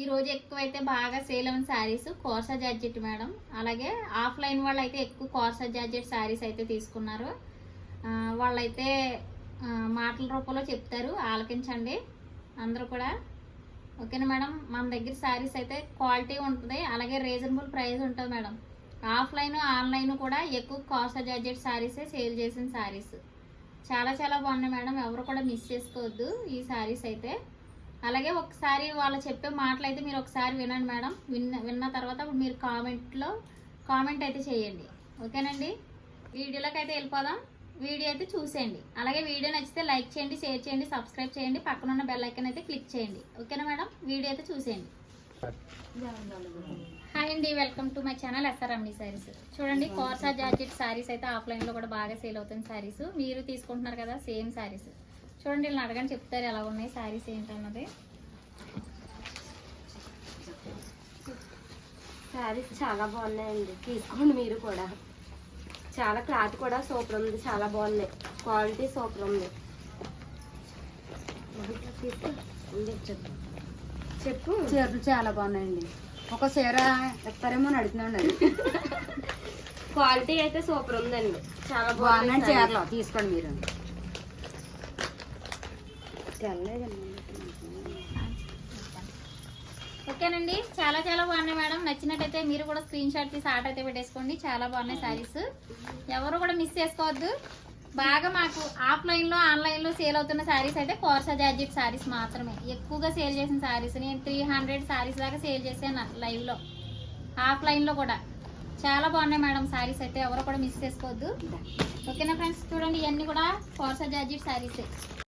ఈ రోజు ఎక్కువైతే బాగా సేల్ అయిన శారీస్ కోర్సా జార్జెట్ మేడం. అలాగే ఆఫ్లైన్ వాళ్ళు అయితే ఎక్కువ కోర్సా జార్జెట్ శారీస్ అయితే తీసుకున్నారు. వాళ్ళైతే మాటల రూపంలో చెప్తారు, ఆలకించండి అందరూ కూడా. ఓకేనా మేడం. మన దగ్గర శారీస్ అయితే క్వాలిటీ ఉంటుంది, అలాగే రీజనబుల్ ప్రైస్ ఉంటుంది మేడం. ఆఫ్లైన్ ఆన్లైన్ కూడా ఎక్కువ కోర్సా జార్జెట్ శారీసే సేల్ చేసిన శారీస్ చాలా చాలా బాగున్నాయి మేడం. ఎవరు కూడా మిస్ చేసుకోవద్దు ఈ శారీస్ అయితే. అలాగే ఒకసారి వాళ్ళు చెప్పే మాటలు అయితే మీరు ఒకసారి వినండి మేడం. విన్న తర్వాత మీరు కామెంట్ అయితే చేయండి. ఓకేనండి. వీడియోలోకి అయితే వెళ్ళిపోదాం. వీడియో అయితే చూసేయండి. అలాగే వీడియో నచ్చితే లైక్ చేయండి, షేర్ చేయండి, సబ్స్క్రైబ్ చేయండి, పక్కన ఉన్న బెల్ ఐకాన్ అయితే క్లిక్ చేయండి. ఓకేనా మేడం. వీడియో అయితే చూసేయండి. హాయ్ అండి, welcome to my channel SR Ramani sarees. చూడండి, కోర్సా జార్జెట్ శారీస్ అయితే ఆఫ్లైన్లో కూడా బాగా సేల్ అవుతుంది శారీస్. మీరు తీసుకుంటున్నారు కదా సేమ్ శారీస్. చూడండి, వీళ్ళని అడగని చెప్తారు ఎలా ఉన్నాయి శారీస్ ఏంటన్నది. శారీస్ చాలా బాగున్నాయండి, తీసుకోండి మీరు కూడా. చాలా క్లాత్ కూడా సూపర్ ఉంది, చాలా బాగున్నాయి, క్వాలిటీ సూపర్ ఉంది. చెప్పు. చీరలు చాలా బాగున్నాయండి. ఒక చీర ఎత్తారేమో అడుగుతున్నాండి. క్వాలిటీ అయితే సూపర్ ఉందండి, చాలా బాగున్నాయి చీరలు, తీసుకోండి మీరు. ఓకేనండి, చాలా చాలా బాగున్నాయి మేడం. నచ్చినట్టయితే మీరు కూడా స్క్రీన్ షాట్ తీసి ఆర్డర్ అయితే పెట్టేసుకోండి. చాలా బాగున్నాయి శారీస్, ఎవరు కూడా మిస్ చేసుకోవద్దు. బాగా మాకు ఆఫ్లైన్లో ఆన్లైన్లో సేల్ అవుతున్న శారీస్ అయితే కోర్సా జార్జెట్ శారీస్ మాత్రమే ఎక్కువగా సేల్ చేసిన శారీస్. నేను 300 శారీస్ దాకా సేల్ చేశాను లైవ్లో, ఆఫ్లైన్లో కూడా. చాలా బాగున్నాయి మేడం శారీస్ అయితే, ఎవరు కూడా మిస్ చేసుకోవద్దు. ఓకేనా ఫ్రెండ్స్. చూడండి, ఇవన్నీ కూడా కోర్సా జార్జెట్ శారీసే.